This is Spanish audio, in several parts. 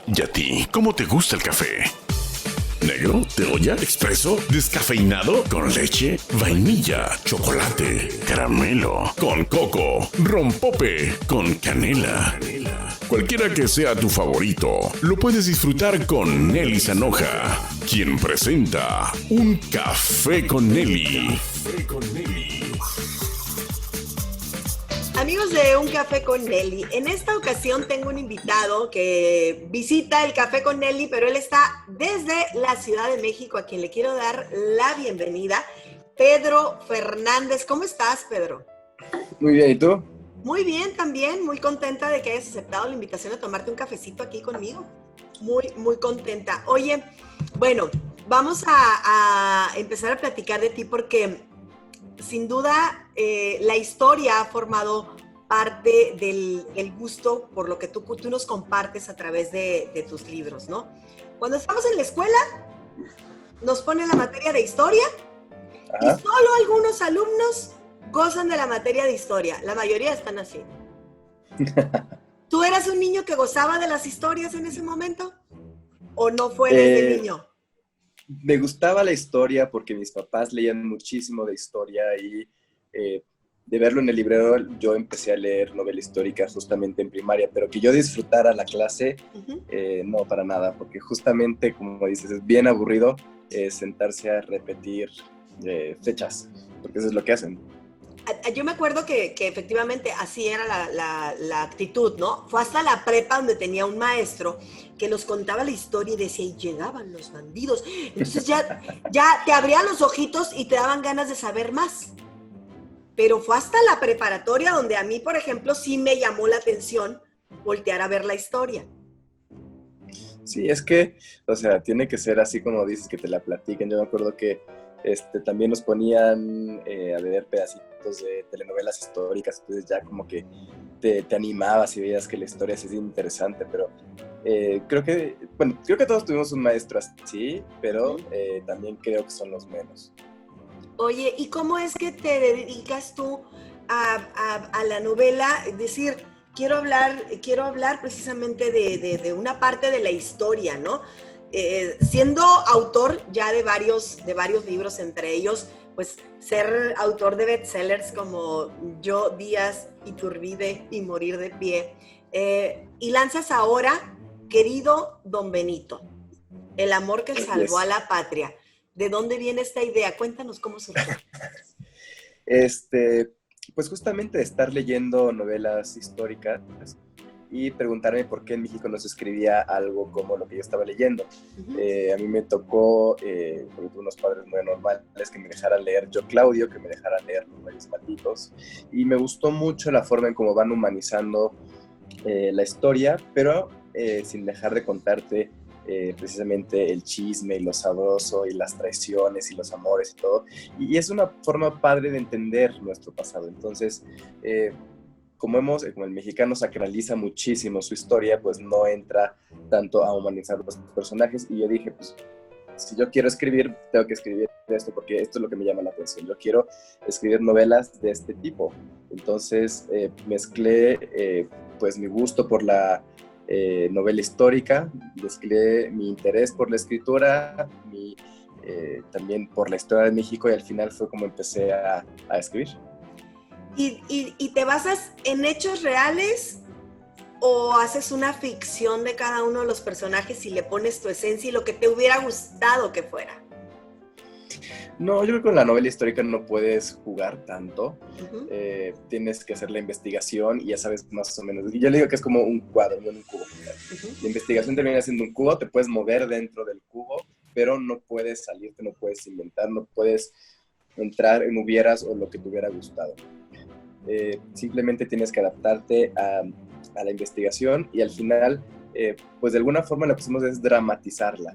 ¿Y a ti, cómo te gusta el café? ¿Negro? ¿De olla? ¿Expreso? ¿Descafeinado? ¿Con leche? ¿Vainilla? ¿Chocolate? ¿Caramelo? ¿Con coco? ¿Rompope? ¿Con canela? Cualquiera que sea tu favorito, lo puedes disfrutar con Nelly Zanoja, quien presenta Un Café con Nelly. Amigos de Un Café con Nelly, en esta ocasión tengo un invitado que visita el Café con Nelly, pero él está desde la Ciudad de México, a quien le quiero dar la bienvenida, Pedro Fernández. ¿Cómo estás, Pedro? Muy bien, ¿y tú? Muy bien, también, muy contenta de que hayas aceptado la invitación a tomarte un cafecito aquí conmigo. Muy contenta. Oye, bueno, vamos a empezar a platicar de ti porque sin duda la historia ha formado parte del gusto por lo que tú nos compartes a través de tus libros, ¿no? Cuando estamos en la escuela, nos ponen la materia de historia. Ajá. Y solo algunos alumnos gozan de la materia de historia. La mayoría están así. ¿Tú eras un niño que gozaba de las historias en ese momento? ¿O no fue desde niño? Me gustaba la historia porque mis papás leían muchísimo de historia y de verlo en el librero yo empecé a leer novela histórica justamente en primaria, pero que yo disfrutara la clase, no, para nada, porque justamente, como dices, es bien aburrido sentarse a repetir fechas, porque eso es lo que hacen. Yo me acuerdo que efectivamente así era la actitud, ¿no? Fue hasta la prepa donde tenía un maestro que nos contaba la historia y decía, y llegaban los bandidos. Entonces ya te abrían los ojitos y te daban ganas de saber más. Pero fue hasta la preparatoria donde a mí, por ejemplo, sí me llamó la atención voltear a ver la historia. Sí, es que, o sea, tiene que ser así como dices, que te la platiquen. Yo me acuerdo que también nos ponían a ver pedacitos de telenovelas históricas, entonces ya como que te animabas y veías que la historia sí es interesante, pero creo que todos tuvimos un maestro así, pero también creo que son los menos. Oye, ¿y cómo es que te dedicas tú a la novela? Es decir, quiero hablar precisamente de una parte de la historia, ¿no? Siendo autor ya de varios libros, entre ellos, pues ser autor de bestsellers como Yo, Díaz, Iturbide y Morir de Pie, y lanzas ahora Querido Don Benito, el amor que salvó a la patria. ¿De dónde viene esta idea? Cuéntanos cómo surgió. Pues justamente de estar leyendo novelas históricas y preguntarme por qué en México no se escribía algo como lo que yo estaba leyendo. A mí me tocó, porque tuve unos padres muy normales, que me dejaran leer Yo, Claudio, que me dejaran leer Los Reyes Malditos, y me gustó mucho la forma en cómo van humanizando la historia, pero sin dejar de contarte precisamente el chisme y lo sabroso y las traiciones y los amores y todo. Y es una forma padre de entender nuestro pasado. Entonces, como el mexicano sacraliza muchísimo su historia, pues no entra tanto a humanizar los personajes. Y yo dije, pues, si yo quiero escribir, tengo que escribir esto porque esto es lo que me llama la atención. Yo quiero escribir novelas de este tipo. Entonces, mezclé pues mi gusto por la novela histórica, mezclé mi interés por la escritura, también por la historia de México, y al final fue como empecé a escribir. ¿Y te basas en hechos reales o haces una ficción de cada uno de los personajes y le pones tu esencia y lo que te hubiera gustado que fuera? No, yo creo que con la novela histórica no puedes jugar tanto. Tienes que hacer la investigación y ya sabes más o menos. Yo le digo que es como un cuadro, no un cubo. La investigación termina siendo un cubo, te puedes mover dentro del cubo, pero no puedes salirte, no puedes inventar, no puedes entrar en hubieras o lo que te hubiera gustado. Simplemente tienes que adaptarte a la investigación y al final, pues de alguna forma lo que hacemos es dramatizarla.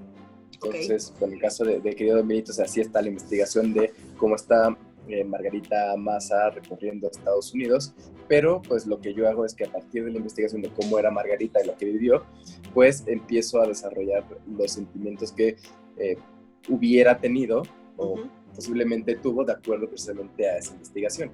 Entonces, con el caso de Querido Don Benito, o sea, sí está la investigación de cómo está Margarita Maza recorriendo Estados Unidos, pero pues lo que yo hago es que a partir de la investigación de cómo era Margarita y lo que vivió, pues empiezo a desarrollar los sentimientos que hubiera tenido o posiblemente tuvo de acuerdo precisamente a esa investigación.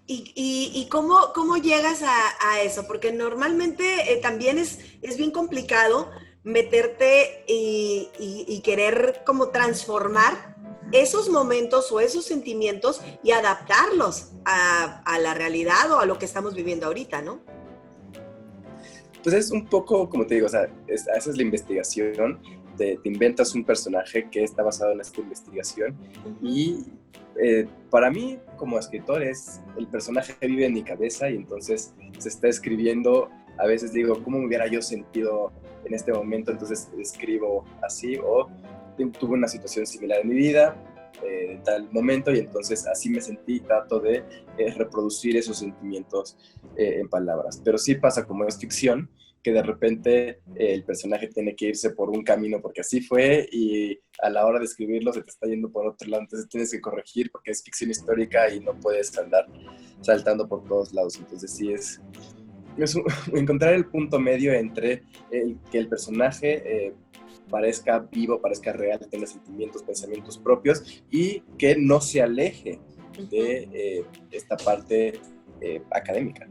¿Y cómo llegas a eso? Porque normalmente también es bien complicado meterte y querer como transformar esos momentos o esos sentimientos y adaptarlos a la realidad o a lo que estamos viviendo ahorita, ¿no? Pues es un poco, como te digo, o sea, haces la investigación, te inventas un personaje que está basado en esta investigación y para mí, como escritor, el personaje vive en mi cabeza y entonces se está escribiendo. A veces digo, ¿cómo me hubiera yo sentido en este momento? Entonces escribo así, o tuve una situación similar en mi vida, en tal momento, y entonces así me sentí y trato de reproducir esos sentimientos en palabras. Pero sí pasa, como es ficción, que de repente el personaje tiene que irse por un camino porque así fue y a la hora de escribirlo se te está yendo por otro lado, entonces tienes que corregir porque es ficción histórica y no puedes andar saltando por todos lados. Entonces sí es encontrar el punto medio entre que el personaje parezca vivo, parezca real, tenga sentimientos, pensamientos propios y que no se aleje de esta parte académica.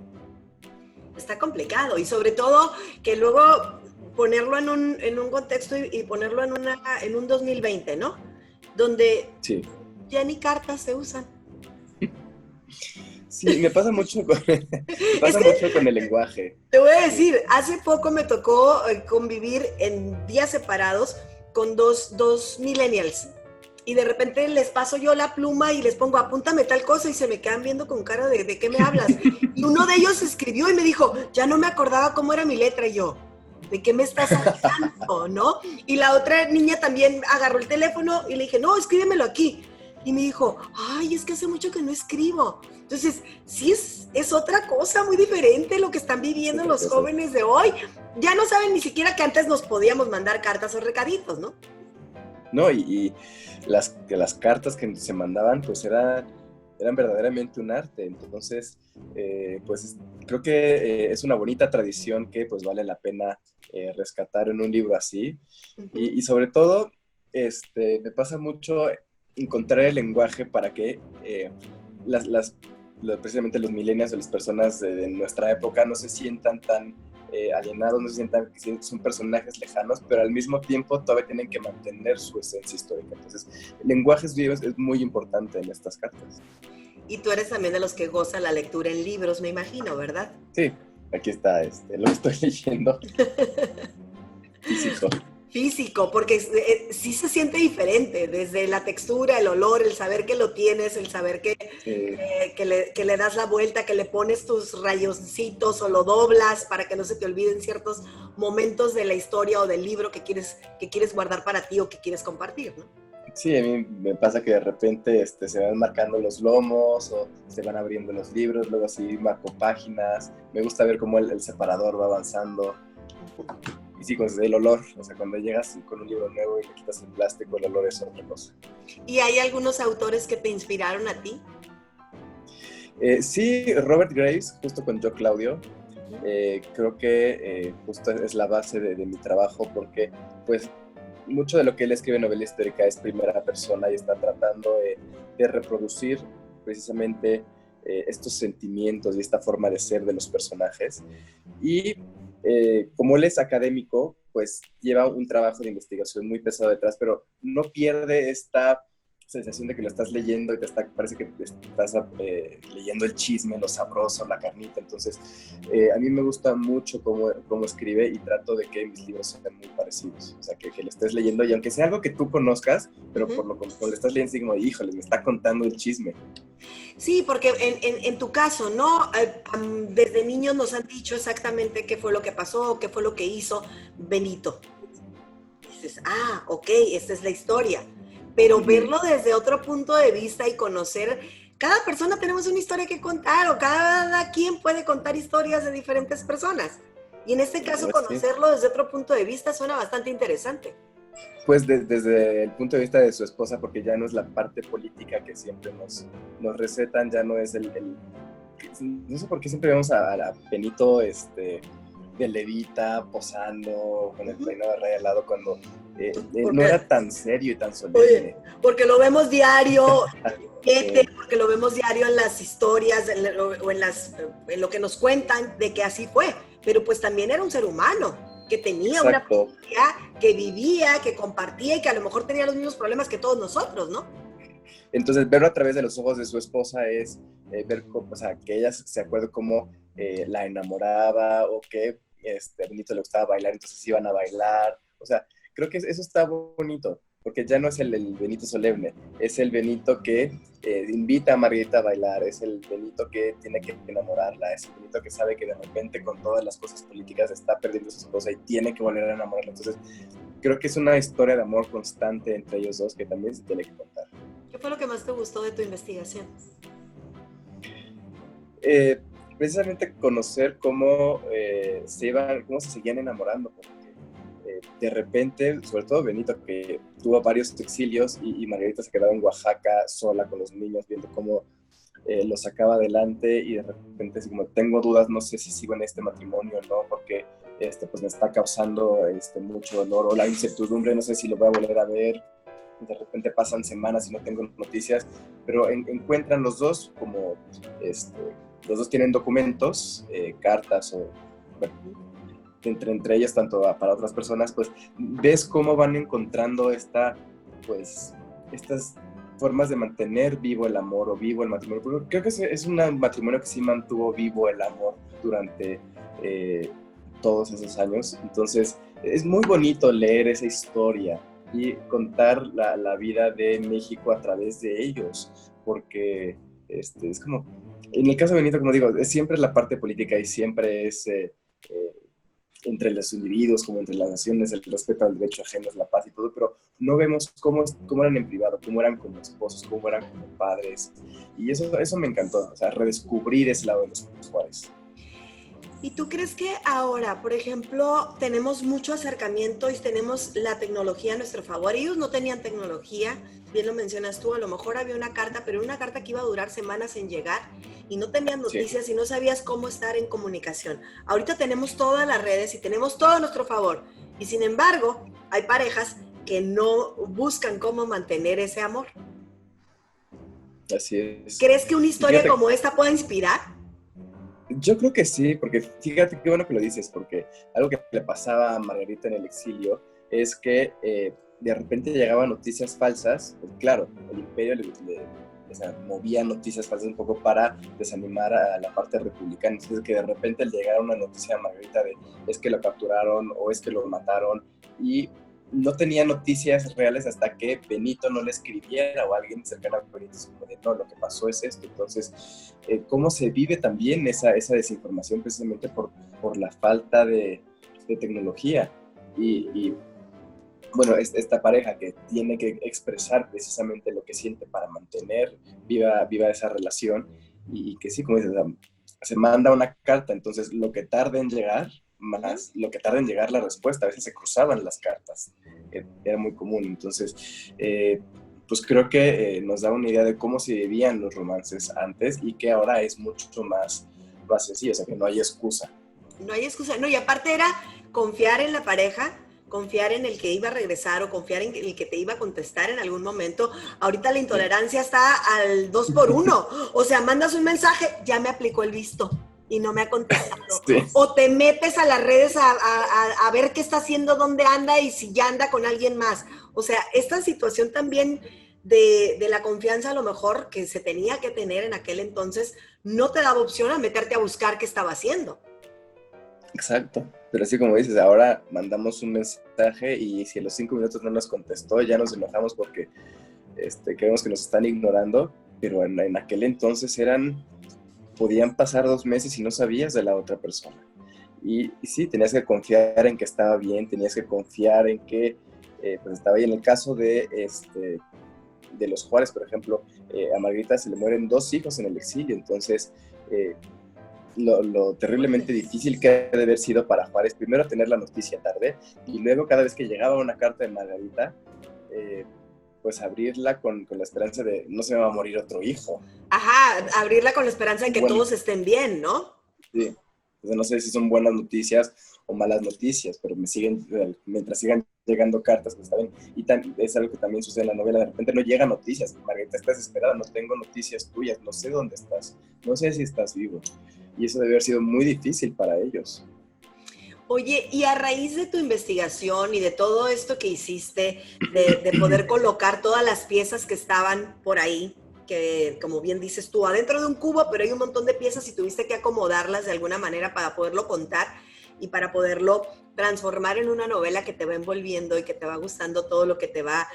Está complicado y sobre todo que luego ponerlo en un contexto y ponerlo en un 2020, ¿no? Donde sí. Ya ni cartas se usan. Sí, me pasa mucho con el lenguaje. Te voy a decir, hace poco me tocó convivir en días separados con dos millennials. Y de repente les paso yo la pluma y les pongo, apúntame tal cosa, y se me quedan viendo con cara de ¿qué me hablas? Y uno de ellos escribió y me dijo, ya no me acordaba cómo era mi letra, y yo, ¿de qué me estás hablando, no? Y la otra niña también agarró el teléfono y le dije, no, escríbemelo aquí. Y me dijo, ay, es que hace mucho que no escribo. Entonces, sí es otra cosa muy diferente lo que están viviendo los jóvenes de hoy. Ya no saben ni siquiera que antes nos podíamos mandar cartas o recaditos, ¿no? No, y las cartas que se mandaban, pues eran verdaderamente un arte. Entonces, pues creo que es una bonita tradición que pues vale la pena rescatar en un libro así. Y sobre todo, me pasa mucho encontrar el lenguaje para que precisamente los millennials o las personas de nuestra época no se sientan tan alienados, no se sientan que son personajes lejanos, pero al mismo tiempo todavía tienen que mantener su esencia histórica. Entonces, lenguajes vivos es muy importante en estas cartas. Y tú eres también de los que goza la lectura en libros, me imagino, ¿verdad? Sí, aquí está, lo estoy leyendo. Físico, porque sí se siente diferente, desde la textura, el olor, el saber que lo tienes, el saber que le das la vuelta, que le pones tus rayoncitos o lo doblas para que no se te olviden ciertos momentos de la historia o del libro que quieres guardar para ti o que quieres compartir, ¿no? Sí, a mí me pasa que de repente se van marcando los lomos o se van abriendo los libros, luego así marco páginas. Me gusta ver cómo el separador va avanzando. Y sí, el olor, o sea, cuando llegas con un libro nuevo y le quitas el plástico, el olor es otra cosa. ¿Y hay algunos autores que te inspiraron a ti? Sí, Robert Graves, justo con Yo Claudio. Creo que justo es la base de mi trabajo porque, pues, mucho de lo que él escribe en novela histórica es primera persona y está tratando de reproducir precisamente estos sentimientos y esta forma de ser de los personajes. Y como él es académico, pues lleva un trabajo de investigación muy pesado detrás, pero no pierde esta sensación de que lo estás leyendo y parece que te estás leyendo el chisme, lo sabroso, la carnita. Entonces, a mí me gusta mucho cómo escribe y trato de que mis libros sean muy parecidos. O sea, que lo estés leyendo y aunque sea algo que tú conozcas, pero por lo que lo estás leyendo, digo, híjole, me está contando el chisme. Sí, porque en tu caso, ¿no? Desde niños nos han dicho exactamente qué fue lo que pasó, qué fue lo que hizo Benito. Dices, ok, esta es la historia. Pero verlo desde otro punto de vista y conocer, cada persona tenemos una historia que contar o cada quien puede contar historias de diferentes personas. Y en este caso, conocerlo desde otro punto de vista suena bastante interesante. Pues desde el punto de vista de su esposa, porque ya no es la parte política que siempre nos recetan, ya no es no sé por qué siempre vemos a Benito de levita posando con el peinado de raya al lado cuando no era tan serio y tan solemne. Oye, porque lo vemos diario, Sí. porque lo vemos diario en las historias o en lo que nos cuentan de que así fue, pero pues también era un ser humano que tenía una Exacto. familia, que vivía, que compartía y que a lo mejor tenía los mismos problemas que todos nosotros, ¿no? Entonces, verlo a través de los ojos de su esposa es ver cómo, o sea, que ella se acuerde cómo la enamoraba o que a Benito le gustaba bailar, entonces iban a bailar. O sea, creo que eso está bonito, porque ya no es el Benito solemne, es el Benito que invita a Margarita a bailar, es el Benito que tiene que enamorarla, es el Benito que sabe que de repente con todas las cosas políticas está perdiendo a su esposa y tiene que volver a enamorarla. Entonces, creo que es una historia de amor constante entre ellos dos que también se tiene que contar. ¿Qué fue lo que más te gustó de tu investigación? Precisamente conocer cómo cómo se seguían enamorando, porque de repente, sobre todo Benito, que tuvo varios exilios y Margarita se quedaba en Oaxaca sola con los niños, viendo cómo lo sacaba adelante y de repente así como tengo dudas, no sé si sigo en este matrimonio o no, porque pues me está causando mucho dolor o la incertidumbre, no sé si lo voy a volver a ver. De repente pasan semanas y no tengo noticias, pero encuentran los dos como, los dos tienen documentos, cartas o, bueno, entre ellas, tanto para otras personas, pues ves cómo van encontrando pues, estas formas de mantener vivo el amor o vivo el matrimonio. Pero creo que es un matrimonio que sí mantuvo vivo el amor durante todos esos años. Entonces, es muy bonito leer esa historia y contar la vida de México a través de ellos, porque es como, en el caso de Benito, como digo, es siempre la parte política y siempre es entre los individuos, como entre las naciones, el respeto al derecho ajeno, la paz y todo, pero no vemos cómo eran en privado, cómo eran como esposos, cómo eran como padres, y eso me encantó, o sea, redescubrir ese lado de los Juárez. ¿Y tú crees que ahora, por ejemplo, tenemos mucho acercamiento y tenemos la tecnología a nuestro favor? Ellos no tenían tecnología, bien lo mencionas tú, a lo mejor había una carta, pero una carta que iba a durar semanas en llegar y no tenían noticias y no sabías cómo estar en comunicación. Ahorita tenemos todas las redes y tenemos todo a nuestro favor. Y sin embargo, hay parejas que no buscan cómo mantener ese amor. Así es. ¿Crees que una historia como esta pueda inspirar? Yo creo que sí, porque fíjate qué bueno que lo dices, porque algo que le pasaba a Margarita en el exilio es que de repente llegaban noticias falsas, pues claro, el imperio o sea, movía noticias falsas un poco para desanimar a la parte republicana, entonces que de repente le llegara una noticia a Margarita de es que lo capturaron o es que lo mataron y no tenía noticias reales hasta que Benito no le escribiera o alguien cercano a Benito como de no, lo que pasó es esto. Entonces, cómo se vive también esa desinformación precisamente por la falta de tecnología y bueno, esta pareja que tiene que expresar precisamente lo que siente para mantener viva esa relación y que sí, como dices, se manda una carta, entonces lo que tarda en llegar más lo que tarda en llegar la respuesta. A veces se cruzaban las cartas, era muy común. Entonces, pues creo que nos da una idea de cómo se vivían los romances antes y que ahora es mucho más sencillo, o sea, que no hay excusa. No hay excusa, no, y aparte era confiar en la pareja, confiar en el que iba a regresar o confiar en el que te iba a contestar en algún momento. Ahorita la intolerancia está al 2x1, o sea, mandas un mensaje, ya me aplicó el visto y no me ha contestado. Sí. O te metes a las redes a ver qué está haciendo, dónde anda y si ya anda con alguien más. O sea, esta situación también de la confianza a lo mejor que se tenía que tener en aquel entonces no te daba opción a meterte a buscar qué estaba haciendo. Exacto, pero así como dices, ahora mandamos un mensaje y si a los 5 minutos no nos contestó, ya nos enojamos porque creemos que nos están ignorando, pero en aquel entonces podían pasar 2 meses y no sabías de la otra persona. Y sí, tenías que confiar en que estaba bien, tenías que confiar en que pues estaba ahí. En el caso de los Juárez, por ejemplo, a Margarita se le mueren 2 hijos en el exilio, entonces lo terriblemente difícil que ha de haber sido para Juárez, primero tener la noticia tarde y luego cada vez que llegaba una carta de Margarita, pues abrirla con la esperanza de no se me va a morir otro hijo. Ajá, abrirla con la esperanza de que todos estén bien, ¿no? Sí. O sea, no sé si son buenas noticias o malas noticias, pero mientras sigan llegando cartas, pues está bien. Y es algo que también sucede en la novela, de repente no llegan noticias. Margarita está desesperada, no tengo noticias tuyas, no sé dónde estás, no sé si estás vivo. Y eso debe haber sido muy difícil para ellos. Oye, y a raíz de tu investigación y de todo esto que hiciste, de poder colocar todas las piezas que estaban por ahí, que como bien dices tú, adentro de un cubo, pero hay un montón de piezas y tuviste que acomodarlas de alguna manera para poderlo contar y para poderlo transformar en una novela que te va envolviendo y que te va gustando todo lo que te va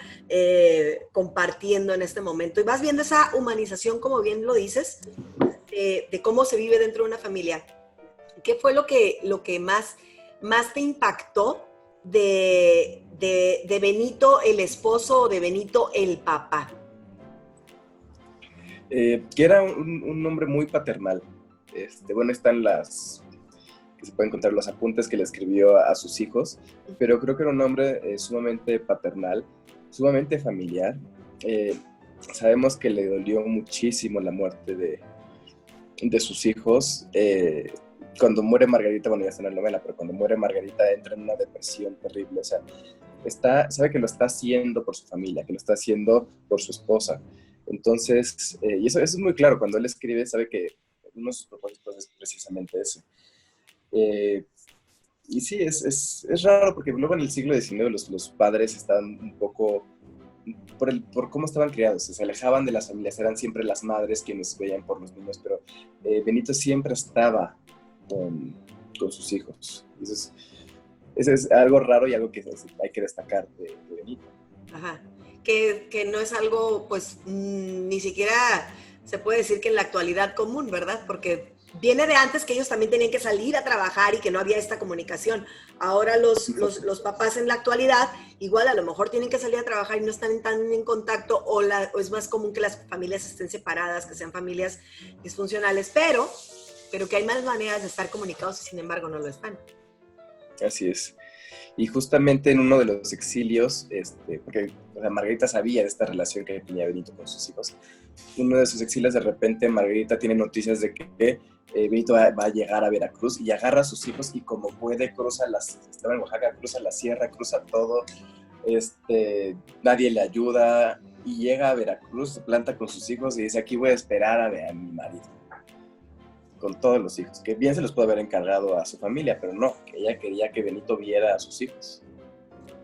compartiendo en este momento. Y vas viendo esa humanización, como bien lo dices, de cómo se vive dentro de una familia. ¿Qué fue lo que más te impactó de Benito el esposo o de Benito el papá? Que era un hombre muy paternal. Bueno, están que se pueden encontrar los apuntes que le escribió a sus hijos, pero creo que era un hombre sumamente paternal, sumamente familiar. Sabemos que le dolió muchísimo la muerte de sus hijos. Cuando muere Margarita, bueno, ya está en la novela, pero cuando muere Margarita entra en una depresión terrible. O sea, sabe que lo está haciendo por su familia, que lo está haciendo por su esposa. Entonces, y eso es muy claro, cuando él escribe, sabe que uno de sus propósitos es precisamente ese. Y sí, es raro, porque luego en el siglo XIX los padres están un poco, por cómo estaban criados, se alejaban de las familias, eran siempre las madres quienes veían por los niños, pero Benito siempre estaba con sus hijos. Eso es algo raro y algo que hay que destacar de Benito. Ajá. Que no es algo, pues, ni siquiera se puede decir que en la actualidad común, ¿verdad? Porque viene de antes que ellos también tenían que salir a trabajar y que no había esta comunicación. Ahora los papás en la actualidad, igual a lo mejor tienen que salir a trabajar y no están tan en contacto, o es más común que las familias estén separadas, que sean familias disfuncionales, pero que hay más maneras de estar comunicados y sin embargo no lo están. Así es. Y justamente en uno de los exilios, porque Margarita sabía de esta relación que tenía Benito con sus hijos, uno de sus exilios, de repente Margarita tiene noticias de que Benito va a llegar a Veracruz y agarra a sus hijos y como puede estaba en Oaxaca, cruza la sierra, cruza todo, nadie le ayuda y llega a Veracruz, se planta con sus hijos y dice, aquí voy a esperar a mi marido. Con todos los hijos, que bien se los puede haber encargado a su familia, pero no, que ella quería que Benito viera a sus hijos.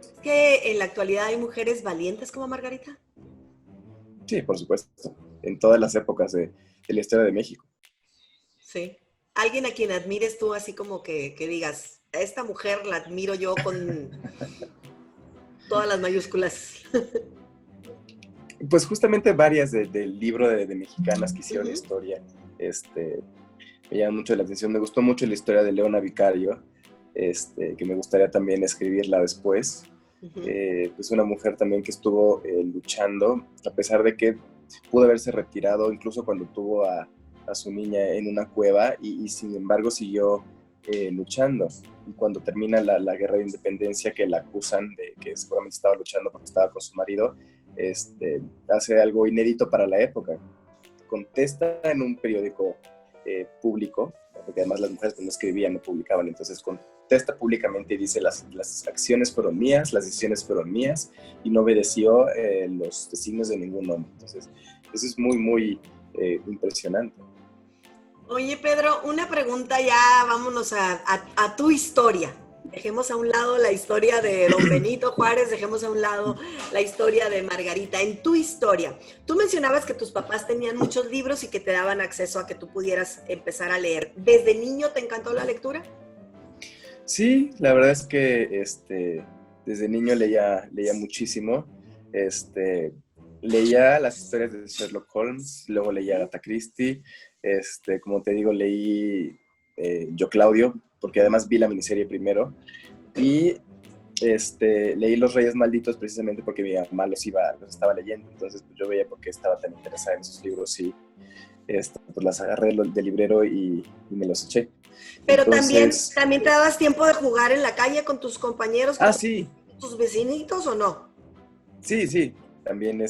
¿Es que en la actualidad hay mujeres valientes como Margarita? Sí, por supuesto, en todas las épocas de la historia de México. Sí. ¿Alguien a quien admires tú así como que digas, a esta mujer la admiro yo con todas las mayúsculas? Pues justamente varias del libro de mexicanas que hicieron historia, me llama mucho la atención. Me gustó mucho la historia de Leona Vicario, que me gustaría también escribirla después. Pues una mujer también que estuvo luchando, a pesar de que pudo haberse retirado incluso cuando tuvo a su niña en una cueva y sin embargo siguió luchando. Y cuando termina la guerra de independencia, que la acusan de que seguramente estaba luchando porque estaba con su marido, hace algo inédito para la época. Contesta en un periódico público, porque además las mujeres que no escribían no publicaban, entonces contesta públicamente y dice las acciones fueron mías, las decisiones fueron mías y no obedeció los designios de ningún hombre. Entonces eso es muy, muy impresionante. Oye, Pedro, una pregunta ya, vámonos a tu historia. Dejemos a un lado la historia de don Benito Juárez, dejemos a un lado la historia de Margarita. En tu historia, tú mencionabas que tus papás tenían muchos libros y que te daban acceso a que tú pudieras empezar a leer. ¿Desde niño te encantó la lectura? Sí, la verdad es que desde niño leía muchísimo. Leía las historias de Sherlock Holmes, luego leía Agatha Christie. Como te digo, leí Yo Claudio, porque además vi la miniserie primero, y leí Los Reyes Malditos precisamente porque mi mamá los estaba leyendo, entonces pues, yo veía por qué estaba tan interesada en esos libros y pues las agarré del librero y me los eché. Pero entonces, también te dabas tiempo de jugar en la calle con tus compañeros, con sí. tus vecinitos, ¿o no? Sí, también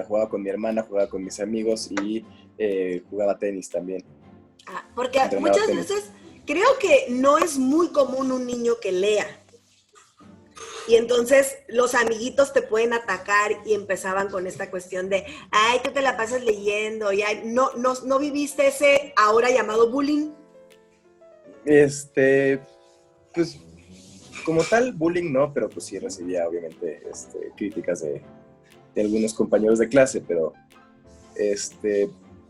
jugaba con mi hermana, jugaba con mis amigos y jugaba tenis también. Porque muchas veces Creo que no es muy común un niño que lea. Y entonces los amiguitos te pueden atacar y empezaban con esta cuestión de, ay, tú te la pasas leyendo, y ay, no viviste ese ahora llamado bullying. Pues como tal, bullying no, pero pues sí recibía obviamente críticas de algunos compañeros de clase, pero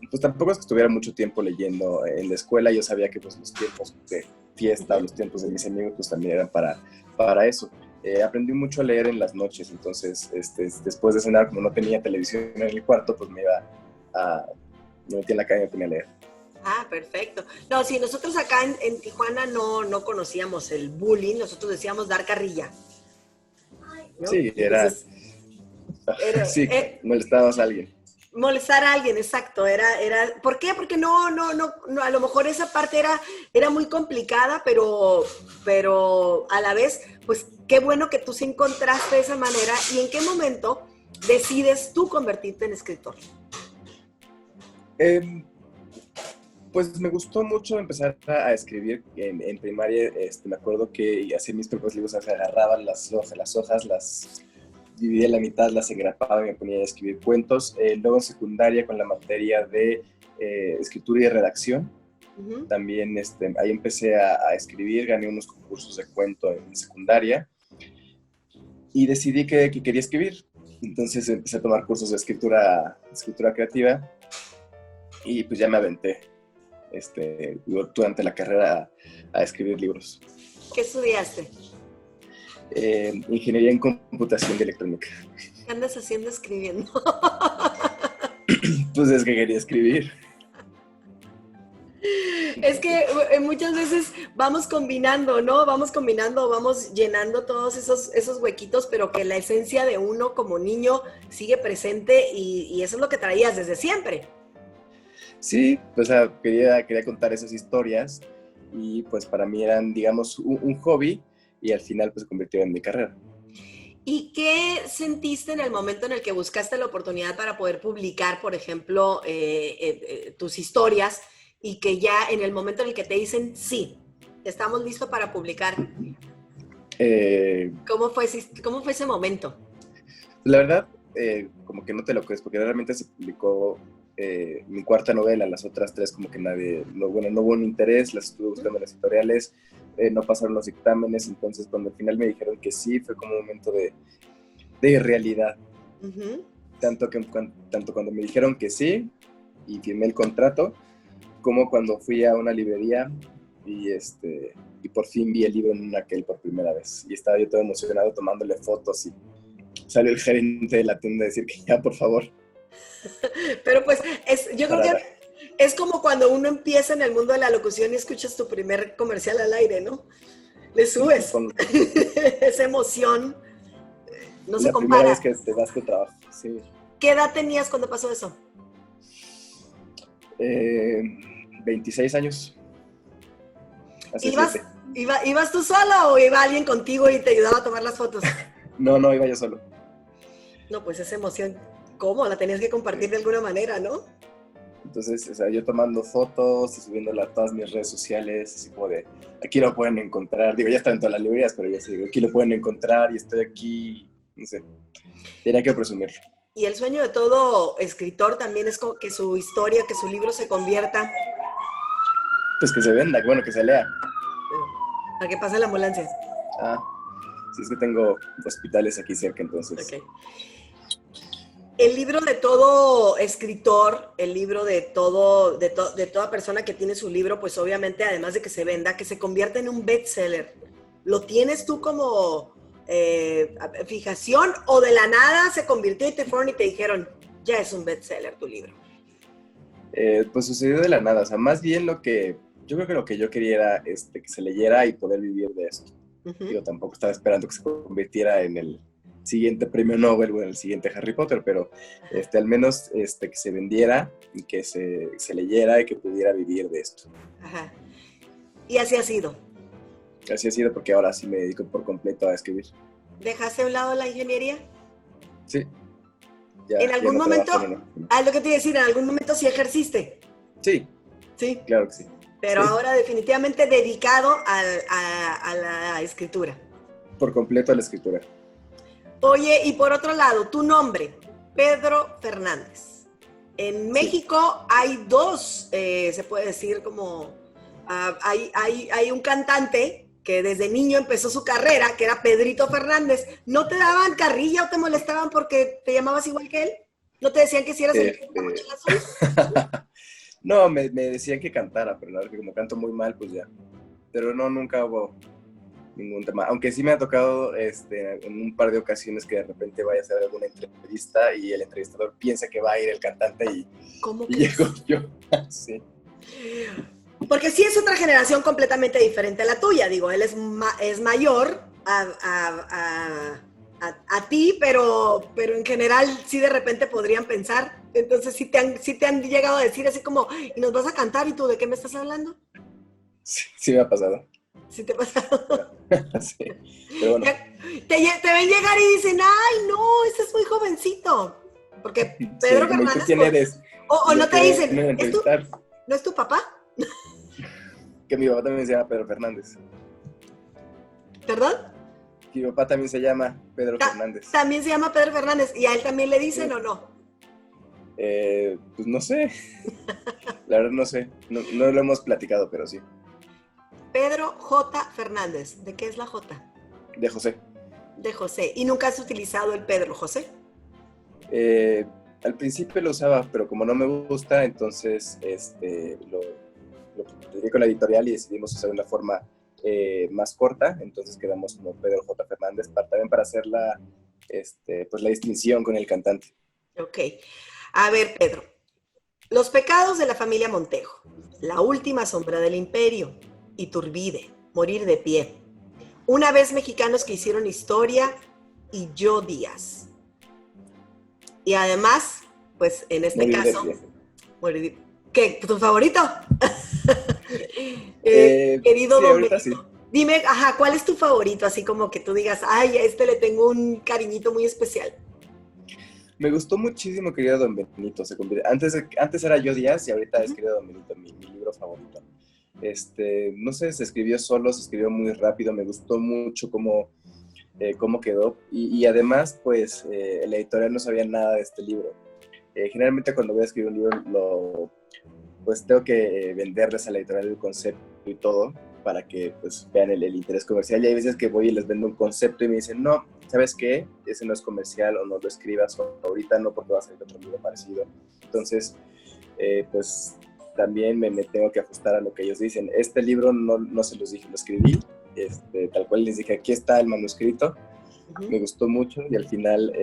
pues tampoco es que estuviera mucho tiempo leyendo en la escuela. Yo sabía que pues los tiempos de fiesta o los tiempos de mis amigos pues también eran para eso. Aprendí mucho a leer en las noches, entonces después de cenar, como no tenía televisión en el cuarto, pues me metí en la calle y me ponía a leer. Ah, perfecto. No, sí, nosotros acá en Tijuana no conocíamos el bullying, nosotros decíamos dar carrilla, ¿no? Sí, Entonces, sí, molestabas a alguien. molestar a alguien, exacto, ¿por qué? Porque no, a lo mejor esa parte era muy complicada, pero a la vez, pues qué bueno que tú sí encontraste esa manera. ¿Y en qué momento decides tú convertirte en escritor? Pues me gustó mucho empezar a escribir en primaria. Me acuerdo que hacía mis propios libros, o sea, agarraba las hojas, las dividía a la mitad, las engrapaba y me ponía a escribir cuentos. Luego en secundaria con la materia de escritura y redacción, también ahí empecé a escribir, gané unos concursos de cuento en secundaria y decidí que quería escribir. Entonces empecé a tomar cursos de escritura creativa y pues ya me aventé durante la carrera a escribir libros. ¿Qué estudiaste? Ingeniería en computación y electrónica. ¿Qué andas haciendo escribiendo? Pues es que quería escribir. Es que muchas veces vamos combinando, ¿no? Vamos llenando todos esos huequitos, pero que la esencia de uno como niño sigue presente y eso es lo que traías desde siempre. Sí, pues quería contar esas historias y pues para mí eran, digamos, un hobby y al final pues se convirtió en mi carrera. ¿Y qué sentiste en el momento en el que buscaste la oportunidad para poder publicar, por ejemplo, tus historias y que ya en el momento en el que te dicen, sí, estamos listos para publicar? ¿Cómo fue ese momento? La verdad, como que no te lo crees, porque realmente se publicó mi cuarta novela. Las otras tres como que no hubo un interés, las estuve buscando en las editoriales, no pasaron los dictámenes. Entonces cuando al final me dijeron que sí, fue como un momento de realidad. Uh-huh. Tanto cuando me dijeron que sí y firmé el contrato, como cuando fui a una librería y por fin vi el libro en un aquel por primera vez. Y estaba yo todo emocionado tomándole fotos y salió el gerente de la tienda a decir que ya, por favor. Pero pues, yo creo que es como cuando uno empieza en el mundo de la locución y escuchas tu primer comercial al aire, ¿no? Le subes. Esa emoción no se compara. La primera vez que te das tu trabajo, sí. ¿Qué edad tenías cuando pasó eso? 26 años. ¿Ibas tú solo o iba alguien contigo y te ayudaba a tomar las fotos? No, iba yo solo. No, pues esa emoción, ¿cómo? La tenías que compartir de alguna manera, ¿no? Entonces, yo tomando fotos y subiéndola a todas mis redes sociales, así como de, aquí lo pueden encontrar. Digo, ya está en todas las librerías, pero yo sí digo, aquí lo pueden encontrar y estoy aquí, no sé. Tenía que presumirlo. Y el sueño de todo escritor también es como que su historia, que su libro se convierta. Pues que se venda, bueno, que se lea. Para que pase la ambulancia. Sí, es que tengo hospitales aquí cerca, entonces. Okay. El libro de todo escritor, el libro de toda persona que tiene su libro, pues obviamente, además de que se venda, que se convierta en un bestseller. ¿Lo tienes tú como fijación o de la nada se convirtió y te fueron y te dijeron, ya es un bestseller tu libro? Pues sucedió de la nada. O sea, más bien yo creo que lo que yo quería era que se leyera y poder vivir de esto. Uh-huh. Yo tampoco estaba esperando que se convirtiera en el siguiente premio Nobel o en el siguiente Harry Potter, pero al menos que se vendiera y que se leyera y que pudiera vivir de esto. Ajá. Y así ha sido. Así ha sido, porque ahora sí me dedico por completo a escribir. ¿Dejaste a un lado la ingeniería? Sí. ¿En algún momento? Lo que te iba a decir, ¿en algún momento sí ejerciste? Sí. ¿Sí? Claro que sí. pero Sí, ahora definitivamente dedicado a la escritura. por completo a la escritura. Oye, y por otro lado, tu nombre, Pedro Fernández. En Sí. México hay dos, se puede decir como, hay un cantante que desde niño empezó su carrera, que era Pedrito Fernández. ¿No te daban carrilla o te molestaban porque te llamabas igual que él? ¿No te decían que si eras el niño de la Este, mochila azul? no, me decían que cantara, pero la verdad que como canto muy mal, pues ya. Pero no, nunca hubo ningún tema. Aunque sí me ha tocado en un par de ocasiones que de repente vaya a hacer alguna entrevista y el entrevistador piensa que va a ir el cantante ¿Cómo y crees? llego yo. Sí. Porque sí es otra generación completamente diferente a la tuya. Digo, él es mayor a ti, pero en general sí de repente podrían pensar. Entonces sí te han llegado a decir así como, ¿y nos vas a cantar? ¿Y tú de qué me estás hablando? Sí, sí me ha pasado. Sí te pasa. Sí. Pero bueno, Te ven llegar y dicen, ay, no, ese es muy jovencito. Porque sí, Pedro como, ¿y tú Fernández, quién eres? o Y no yo te que dicen, vengo a ¿es tu, entrevistar, ¿no es tu papá? que mi papá también se llama Pedro Fernández. ¿Perdón? Que mi papá también se llama Pedro Fernández. También se llama Pedro Fernández. ¿Y a él también le dicen Sí. o no? Pues no sé, la verdad no sé. No, no lo hemos platicado, pero sí. Pedro J. Fernández. ¿De qué es la J? De José. De José. ¿Y nunca has utilizado el Pedro José? Eh, Al principio lo usaba, pero como no me gusta, entonces lo platiqué con la editorial y decidimos usar una forma más corta. Entonces quedamos como Pedro J. Fernández, también para hacer pues la distinción con el cantante. Ok. A ver, Pedro. Los pecados de la familia Montejo. La última sombra del imperio. Iturbide. Morir de pie. Una vez mexicanos que hicieron historia y yo Díaz. Y además, pues en este Morir de caso, pie. morir, ¿qué? ¿Tu favorito? Querido Sí, Don ahorita sí. Benito. Dime, ajá, ¿cuál es tu favorito? Así como que tú digas, ay, a este le tengo un cariñito muy especial. Me gustó muchísimo, querido Don Benito. Antes era Yo Díaz y ahorita es Ujú. querido Don Benito, mi libro favorito. No sé, se escribió solo, se escribió muy rápido, me gustó mucho cómo quedó. Y además, pues, la editorial no sabía nada de este libro. Generalmente cuando voy a escribir un libro, pues tengo que venderles a la editorial el concepto y todo para que pues vean el interés comercial. Y hay veces que voy y les vendo un concepto y me dicen, no, ¿sabes qué? Ese no es comercial o no lo escribas ahorita, no porque va a salir otro libro parecido. Entonces, pues también me tengo que ajustar a lo que ellos dicen. Este libro no se los dije, lo escribí, tal cual les dije, aquí está el manuscrito, Ujú. me gustó mucho y al final,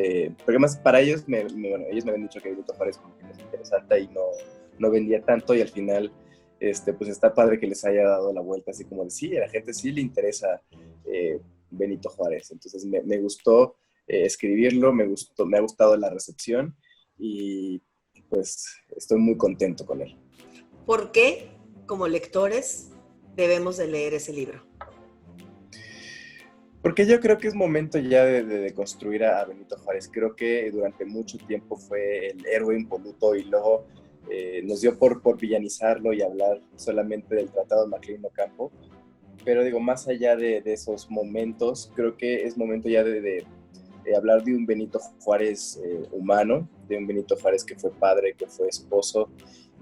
porque más para ellos, bueno, ellos me habían dicho que Benito Juárez como que no es interesante y no vendía tanto y al final, pues está padre que les haya dado la vuelta, así como de sí, a la gente sí le interesa Benito Juárez. Entonces me gustó escribirlo, me ha gustado la recepción y pues estoy muy contento con él. ¿Por qué, como lectores, debemos de leer ese libro? Porque yo creo que es momento ya de construir a Benito Juárez. Creo que durante mucho tiempo fue el héroe impoluto y luego nos dio por villanizarlo y hablar solamente del Tratado de Maclean Ocampo. Pero digo, más allá de esos momentos, creo que es momento ya de hablar de un Benito Juárez humano, de un Benito Juárez que fue padre, que fue esposo,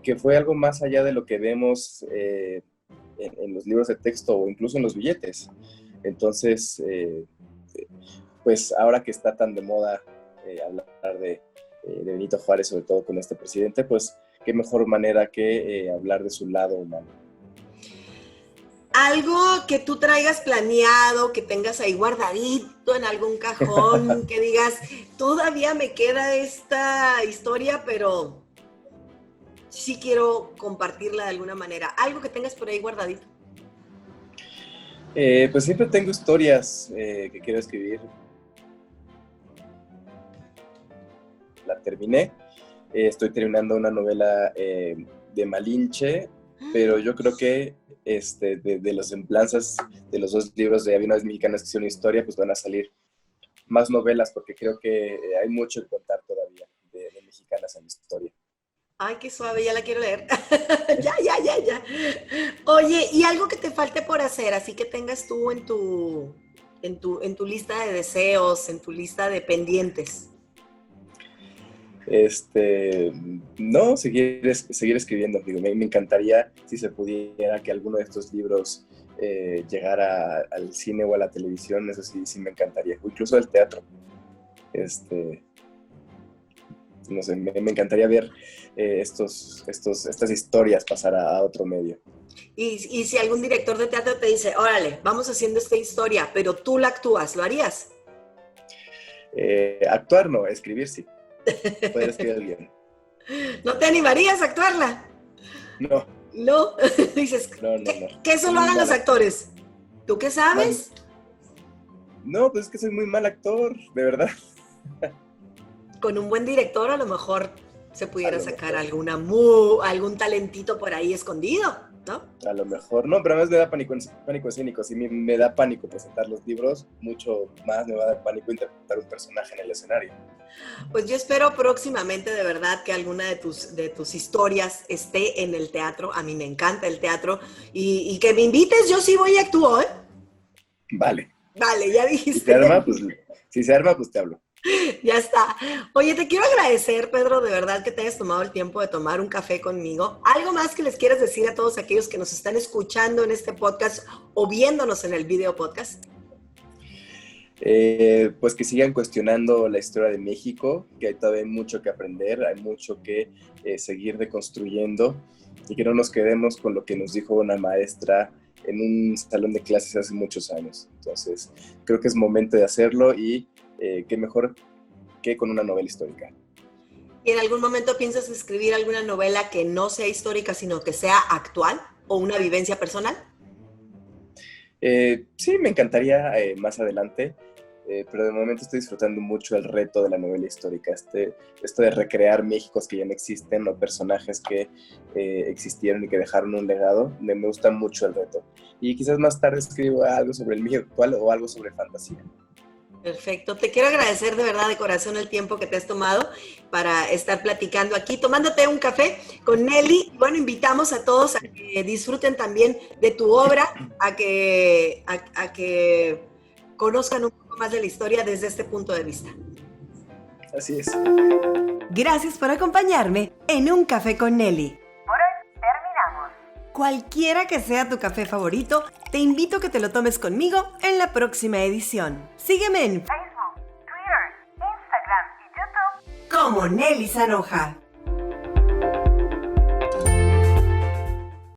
que fue algo más allá de lo que vemos en los libros de texto o incluso en los billetes. Entonces, pues ahora que está tan de moda hablar de Benito Juárez, sobre todo con este presidente, pues qué mejor manera que hablar de su lado humano. Algo que tú traigas planeado, que tengas ahí guardadito en algún cajón, que digas, todavía me queda esta historia, pero sí quiero compartirla de alguna manera. Algo que tengas por ahí guardadito. Pues siempre tengo historias que quiero escribir. La terminé. Estoy terminando una novela de Malinche, pero yo creo que de las semblanzas de los dos libros de Había una vez mexicanas que hicieron historia, pues van a salir más novelas porque creo que hay mucho que contar todavía de mexicanas en la historia. Ay, qué suave, ya la quiero leer. Ya. Oye, ¿y algo que te falte por hacer? Así que tengas tú en tu lista de deseos, en tu lista de pendientes. No, seguir escribiendo. Digo, me encantaría si se pudiera que alguno de estos libros llegara al cine o a la televisión, eso sí me encantaría, o incluso al teatro. No sé, me encantaría ver estas historias pasar a otro medio. Y si algún director de teatro te dice, órale, vamos haciendo esta historia, pero tú la actúas, ¿lo harías? Actuar no, escribir sí. Poder escribir el guión. ¿No te animarías a actuarla? No, No, dices, no. que eso lo hagan los actores. ¿Tú qué sabes? No, pues es que soy muy mal actor, de verdad. Con un buen director a lo mejor se pudiera A lo sacar mejor. algún talentito por ahí escondido, ¿no? A lo mejor, no, pero además me da pánico escénico. Si me da pánico presentar los libros, mucho más me va a dar pánico interpretar un personaje en el escenario. Pues yo espero próximamente de verdad que alguna de tus historias esté en el teatro. A mí me encanta el teatro y que me invites, yo sí voy y actúo, ¿eh? Vale. Vale, ya Si se dijiste. arma, pues, si se arma, pues te hablo. Ya está. Oye, te quiero agradecer, Pedro, de verdad que te hayas tomado el tiempo de tomar un café conmigo. ¿Algo más que les quieras decir a todos aquellos que nos están escuchando en este podcast o viéndonos en el video podcast? Pues que sigan cuestionando la historia de México, que hay todavía mucho que aprender, hay mucho que seguir deconstruyendo y que no nos quedemos con lo que nos dijo una maestra en un salón de clases hace muchos años. Entonces, creo que es momento de hacerlo y qué mejor que con una novela histórica. ¿Y en algún momento piensas escribir alguna novela que no sea histórica, sino que sea actual o una vivencia personal? Sí, me encantaría más adelante, pero de momento estoy disfrutando mucho el reto de la novela histórica, esto de recrear Méxicos que ya no existen o personajes que existieron y que dejaron un legado. Me gusta mucho el reto. Y quizás más tarde escribo algo sobre el México actual o algo sobre fantasía. Perfecto. Te quiero agradecer de verdad de corazón el tiempo que te has tomado para estar platicando aquí, tomándote un café con Nelly. Bueno, invitamos a todos a que disfruten también de tu obra, a que conozcan un poco más de la historia desde este punto de vista. Así es. Gracias por acompañarme en Un Café con Nelly. Por hoy terminamos. Cualquiera que sea tu café favorito, te invito a que te lo tomes conmigo en la próxima edición. Sígueme en Facebook, Twitter, Instagram y YouTube como Nelly Sanoja.